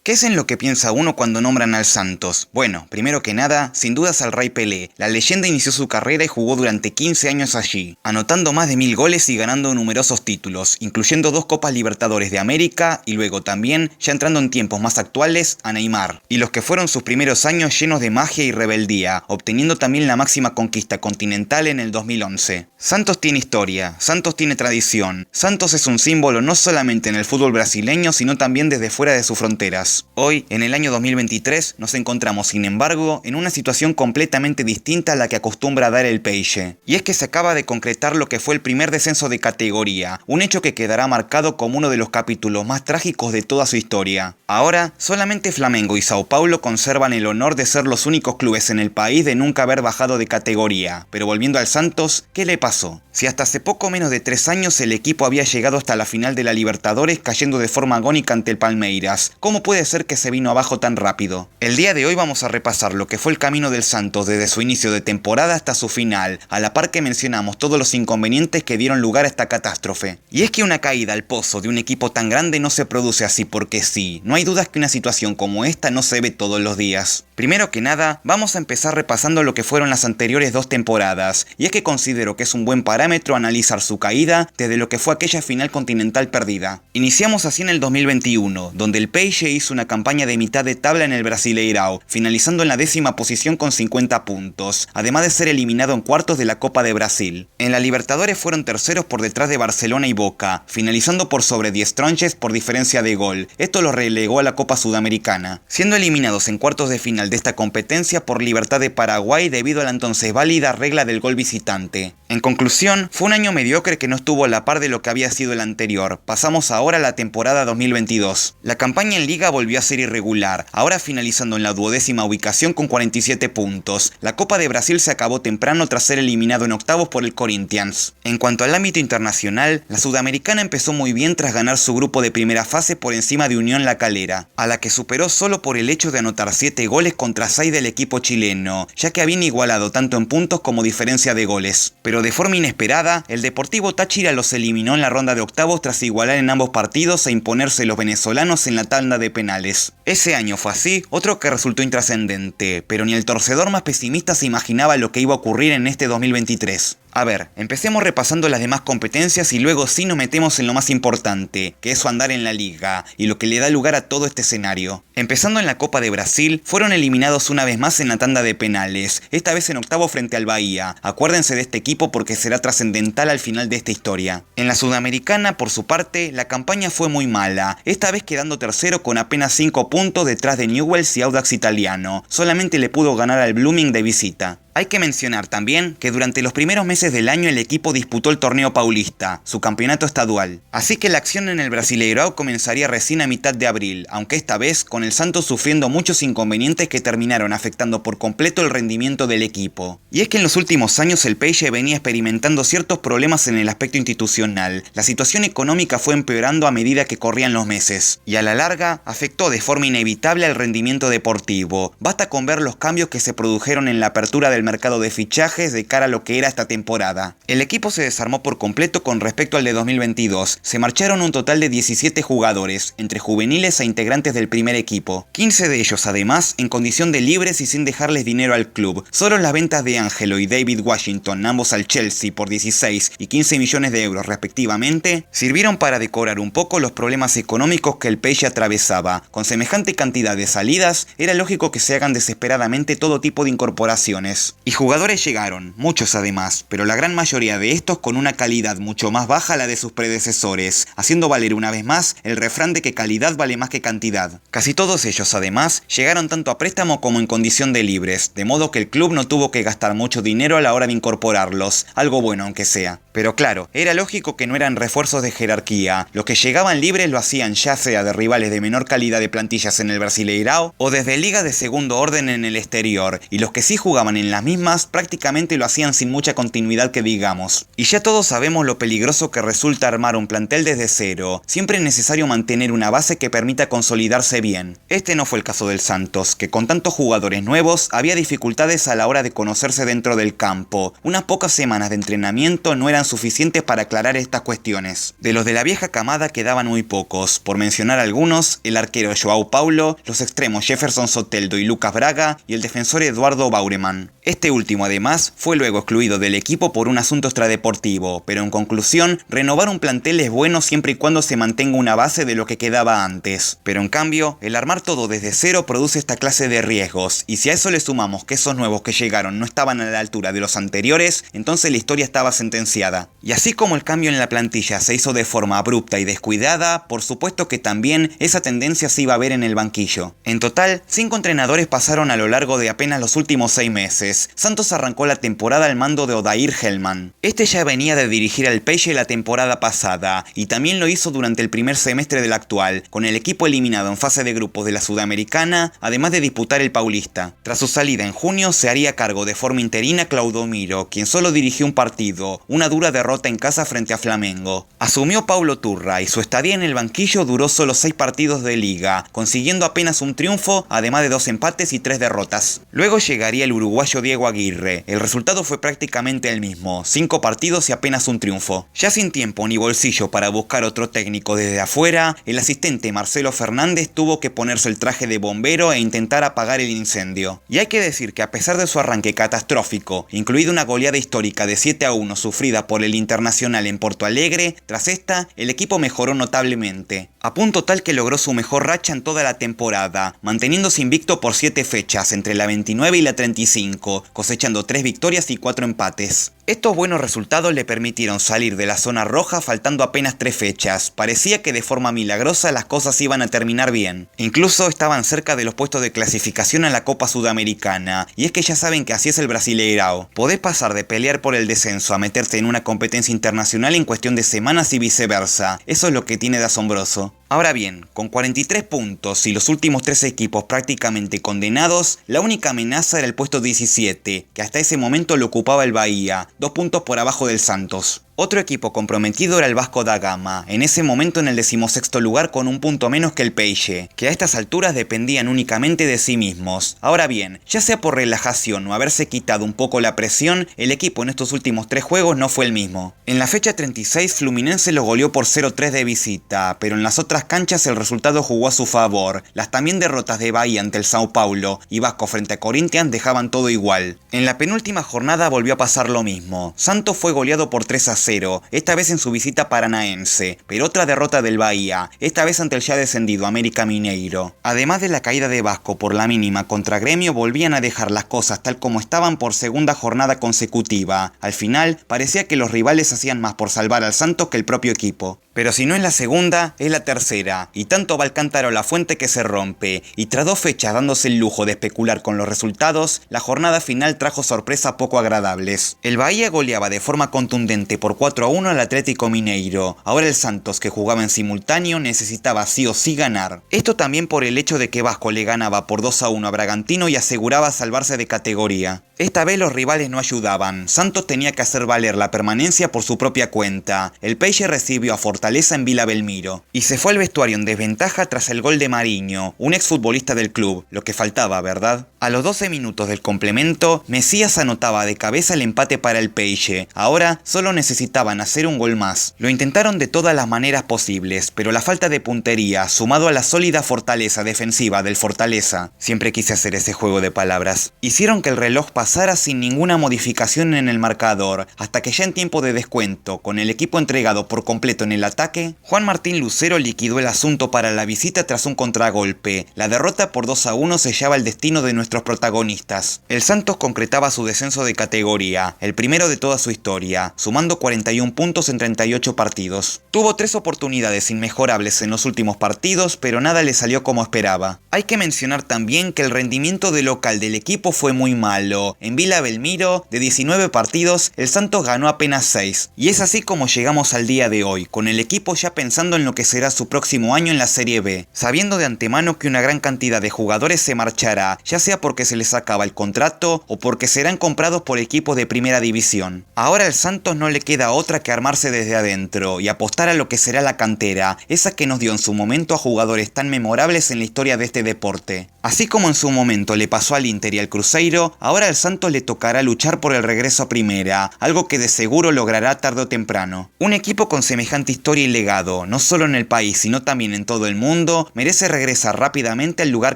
¿Qué es en lo que piensa uno cuando nombran al Santos? Bueno, primero que nada, sin dudas al Rey Pelé. La leyenda inició su carrera y jugó durante 15 años allí, anotando más de 1000 goles y ganando numerosos títulos, incluyendo 2 Copas Libertadores de América y luego también, ya entrando en tiempos más actuales, a Neymar. Y los que fueron sus primeros años llenos de magia y rebeldía, obteniendo también la máxima conquista continental en el 2011. Santos tiene historia, Santos tiene tradición, Santos es un símbolo no solamente en el fútbol brasileño, sino también desde fuera de sus fronteras. Hoy, en el año 2023, nos encontramos, sin embargo, en una situación completamente distinta a la que acostumbra dar el Peixe. Y es que se acaba de concretar lo que fue el primer descenso de categoría, un hecho que quedará marcado como uno de los capítulos más trágicos de toda su historia. Ahora, solamente Flamengo y Sao Paulo conservan el honor de ser los únicos clubes en el país de nunca haber bajado de categoría. Pero volviendo al Santos, ¿qué le pasó? Si hasta hace poco menos de 3 años el equipo había llegado hasta la final de la Libertadores cayendo de forma agónica ante el Palmeiras, ¿cómo puede ser que se vino abajo tan rápido? El día de hoy vamos a repasar lo que fue el camino del Santos desde su inicio de temporada hasta su final, a la par que mencionamos todos los inconvenientes que dieron lugar a esta catástrofe. Y es que una caída al pozo de un equipo tan grande no se produce así porque sí, no hay dudas que una situación como esta no se ve todos los días. Primero que nada, vamos a empezar repasando lo que fueron las anteriores 2 temporadas, y es que considero que es un buen parámetro analizar su caída desde lo que fue aquella final continental perdida. Iniciamos así en el 2021, donde el Peixe hizo una campaña de mitad de tabla en el Brasileirão, finalizando en la 10ª posición con 50 puntos, además de ser eliminado en cuartos de la Copa de Brasil. En la Libertadores fueron terceros por detrás de Barcelona y Boca, finalizando por sobre 10 tronches por diferencia de gol. Esto los relegó a la Copa Sudamericana, siendo eliminados en cuartos de final de esta competencia por Libertad de Paraguay debido a la entonces válida regla del gol visitante. En conclusión, fue un año mediocre que no estuvo a la par de lo que había sido el anterior. Pasamos ahora a la temporada 2022. La campaña en Liga volvió a ser irregular, ahora finalizando en la 12ª ubicación con 47 puntos. La Copa de Brasil se acabó temprano tras ser eliminado en octavos por el Corinthians. En cuanto al ámbito internacional, la Sudamericana empezó muy bien tras ganar su grupo de primera fase por encima de Unión La Calera, a la que superó solo por el hecho de anotar 7 goles contra 6 del equipo chileno, ya que habían igualado tanto en puntos como diferencia de goles. Pero de forma inesperada, el Deportivo Táchira los eliminó en la ronda de octavos tras igualar en ambos partidos e imponerse los venezolanos en la tanda de penales. Ese año fue así, otro que resultó intrascendente, pero ni el torcedor más pesimista se imaginaba lo que iba a ocurrir en este 2023. A ver, empecemos repasando las demás competencias y luego sí nos metemos en lo más importante, que es su andar en la liga, y lo que le da lugar a todo este escenario. Empezando en la Copa de Brasil, fueron eliminados una vez más en la tanda de penales, esta vez en octavo frente al Bahía. Acuérdense de este equipo porque será trascendental al final de esta historia. En la Sudamericana, por su parte, la campaña fue muy mala, esta vez quedando tercero con apenas 5 puntos detrás de Newell's y Audax Italiano. Solamente le pudo ganar al Blooming de visita. Hay que mencionar también que durante los primeros meses del año el equipo disputó el torneo paulista, su campeonato estadual. Así que la acción en el Brasileirão comenzaría recién a mitad de abril, aunque esta vez con el Santos sufriendo muchos inconvenientes que terminaron afectando por completo el rendimiento del equipo. Y es que en los últimos años el Peixe venía experimentando ciertos problemas en el aspecto institucional. La situación económica fue empeorando a medida que corrían los meses, y a la larga afectó de forma inevitable al rendimiento deportivo. Basta con ver los cambios que se produjeron en la apertura del mercado de fichajes de cara a lo que era esta temporada. El equipo se desarmó por completo con respecto al de 2022. Se marcharon un total de 17 jugadores, entre juveniles e integrantes del primer equipo. 15 de ellos además en condición de libres y sin dejarles dinero al club. Solo las ventas de Ángelo y David Washington, ambos al Chelsea por 16 y 15 millones de euros respectivamente, sirvieron para decorar un poco los problemas económicos que el Peixe atravesaba. Con semejante cantidad de salidas, era lógico que se hagan desesperadamente todo tipo de incorporaciones. Y jugadores llegaron, muchos además, pero la gran mayoría de estos con una calidad mucho más baja a la de sus predecesores, haciendo valer una vez más el refrán de que calidad vale más que cantidad. Casi todos ellos además llegaron tanto a préstamo como en condición de libres, de modo que el club no tuvo que gastar mucho dinero a la hora de incorporarlos, algo bueno aunque sea. Pero claro, era lógico que no eran refuerzos de jerarquía, los que llegaban libres lo hacían ya sea de rivales de menor calidad de plantillas en el Brasileirão o desde ligas de segundo orden en el exterior, y los que sí jugaban en la las mismas prácticamente lo hacían sin mucha continuidad que digamos. Y ya todos sabemos lo peligroso que resulta armar un plantel desde cero. Siempre es necesario mantener una base que permita consolidarse bien. Este no fue el caso del Santos, que con tantos jugadores nuevos había dificultades a la hora de conocerse dentro del campo. Unas pocas semanas de entrenamiento no eran suficientes para aclarar estas cuestiones. De los de la vieja camada quedaban muy pocos, por mencionar algunos: el arquero João Paulo, los extremos Jefferson Soteldo y Lucas Braga y el defensor Eduardo Baureman. Este último además fue luego excluido del equipo por un asunto extradeportivo, pero en conclusión, renovar un plantel es bueno siempre y cuando se mantenga una base de lo que quedaba antes. Pero en cambio, el armar todo desde cero produce esta clase de riesgos, y si a eso le sumamos que esos nuevos que llegaron no estaban a la altura de los anteriores, entonces la historia estaba sentenciada. Y así como el cambio en la plantilla se hizo de forma abrupta y descuidada, por supuesto que también esa tendencia se iba a ver en el banquillo. En total, 5 entrenadores pasaron a lo largo de apenas los últimos 6 meses. Santos arrancó la temporada al mando de Odair Hellman. Este ya venía de dirigir al Peixe la temporada pasada, y también lo hizo durante el primer semestre del actual, con el equipo eliminado en fase de grupos de la Sudamericana, además de disputar el Paulista. Tras su salida en junio, se haría cargo de forma interina Claudomiro, quien solo dirigió un partido, una dura derrota en casa frente a Flamengo. Asumió Paulo Turra y su estadía en el banquillo duró solo 6 partidos de liga, consiguiendo apenas un triunfo, además de 2 empates y 3 derrotas. Luego llegaría el uruguayo Diego Aguirre. El resultado fue prácticamente el mismo: 5 partidos y apenas un triunfo. Ya sin tiempo ni bolsillo para buscar otro técnico desde afuera, el asistente Marcelo Fernández tuvo que ponerse el traje de bombero e intentar apagar el incendio. Y hay que decir que a pesar de su arranque catastrófico, incluida una goleada histórica de 7-1 sufrida por el Internacional en Porto Alegre, tras esta, el equipo mejoró notablemente, a punto tal que logró su mejor racha en toda la temporada, manteniéndose invicto por 7 fechas entre la 29 y la 35, cosechando 3 victorias y 4 empates. Estos buenos resultados le permitieron salir de la zona roja faltando apenas 3 fechas. Parecía que de forma milagrosa las cosas iban a terminar bien. Incluso estaban cerca de los puestos de clasificación a la Copa Sudamericana, y es que ya saben que así es el Brasileirao. Podés pasar de pelear por el descenso a meterte en una competencia internacional en cuestión de semanas y viceversa. Eso es lo que tiene de asombroso. Ahora bien, con 43 puntos y los últimos 3 equipos prácticamente condenados, la única amenaza era el puesto 17, que hasta ese momento lo ocupaba el Bahía, 2 puntos por abajo del Santos. Otro equipo comprometido era el Vasco da Gama, en ese momento en el 16º lugar con 1 punto menos que el Peixe, que a estas alturas dependían únicamente de sí mismos. Ahora bien, ya sea por relajación o haberse quitado un poco la presión, el equipo en estos últimos 3 juegos no fue el mismo. En la fecha 36 Fluminense lo goleó por 0-3 de visita, pero en las otras canchas el resultado jugó a su favor. Las también derrotas de Bahía ante el Sao Paulo y Vasco frente a Corinthians dejaban todo igual. En la penúltima jornada volvió a pasar lo mismo. Santos fue goleado por 3-0, esta vez en su visita paranaense, pero otra derrota del Bahía, esta vez ante el ya descendido América Mineiro. Además de la caída de Vasco por la mínima contra Gremio, volvían a dejar las cosas tal como estaban por segunda jornada consecutiva. Al final, parecía que los rivales hacían más por salvar al Santos que el propio equipo. Pero si no es la segunda, es la tercera, y tanto va el cántaro la fuente que se rompe, y tras 2 fechas dándose el lujo de especular con los resultados, la jornada final trajo sorpresas poco agradables. El Bahía goleaba de forma contundente por 4-1 al Atlético Mineiro. Ahora el Santos, que jugaba en simultáneo, necesitaba sí o sí ganar. Esto también por el hecho de que Vasco le ganaba por 2-1 a Bragantino y aseguraba salvarse de categoría. Esta vez los rivales no ayudaban. Santos tenía que hacer valer la permanencia por su propia cuenta. El Peixe recibió a Fortaleza en Vila Belmiro y se fue al vestuario en desventaja tras el gol de Mariño, un exfutbolista del club, lo que faltaba, ¿verdad? A los 12 minutos del complemento, Mesías anotaba de cabeza el empate para el Peixe. Ahora solo necesitaban hacer un gol más. Lo intentaron de todas las maneras posibles, pero la falta de puntería, sumado a la sólida fortaleza defensiva del Fortaleza, siempre quise hacer ese juego de palabras, hicieron que el reloj pasara sin ninguna modificación en el marcador, hasta que ya en tiempo de descuento, con el equipo entregado por completo en el ataque, Juan Martín Lucero liquidó el asunto para la visita tras un contragolpe. La derrota por 2-1 sellaba el destino de nuestros protagonistas. El Santos concretaba su descenso de categoría, el primero de toda su historia, sumando 41 puntos en 38 partidos. Tuvo 3 oportunidades inmejorables en los últimos partidos, pero nada le salió como esperaba. Hay que mencionar también que el rendimiento de local del equipo fue muy malo, En Vila Belmiro, de 19 partidos, el Santos ganó apenas 6. Y es así como llegamos al día de hoy, con el equipo ya pensando en lo que será su próximo año en la Serie B, sabiendo de antemano que una gran cantidad de jugadores se marchará, ya sea porque se les acaba el contrato o porque serán comprados por equipos de primera división. Ahora al Santos no le queda otra que armarse desde adentro y apostar a lo que será la cantera, esa que nos dio en su momento a jugadores tan memorables en la historia de este deporte. Así como en su momento le pasó al Inter y al Cruzeiro, ahora al Santos le tocará luchar por el regreso a primera, algo que de seguro logrará tarde o temprano. Un equipo con semejante historia y legado, no solo en el país sino también en todo el mundo, merece regresar rápidamente al lugar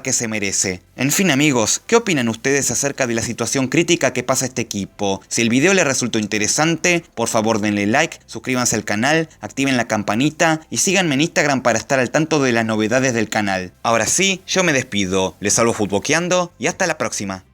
que se merece. En fin amigos, ¿qué opinan ustedes acerca de la situación crítica que pasa este equipo? Si el video les resultó interesante, por favor denle like, suscríbanse al canal, activen la campanita y síganme en Instagram para estar al tanto de las novedades del canal. Ahora sí, yo me despido, les salvo futboqueando y hasta la próxima.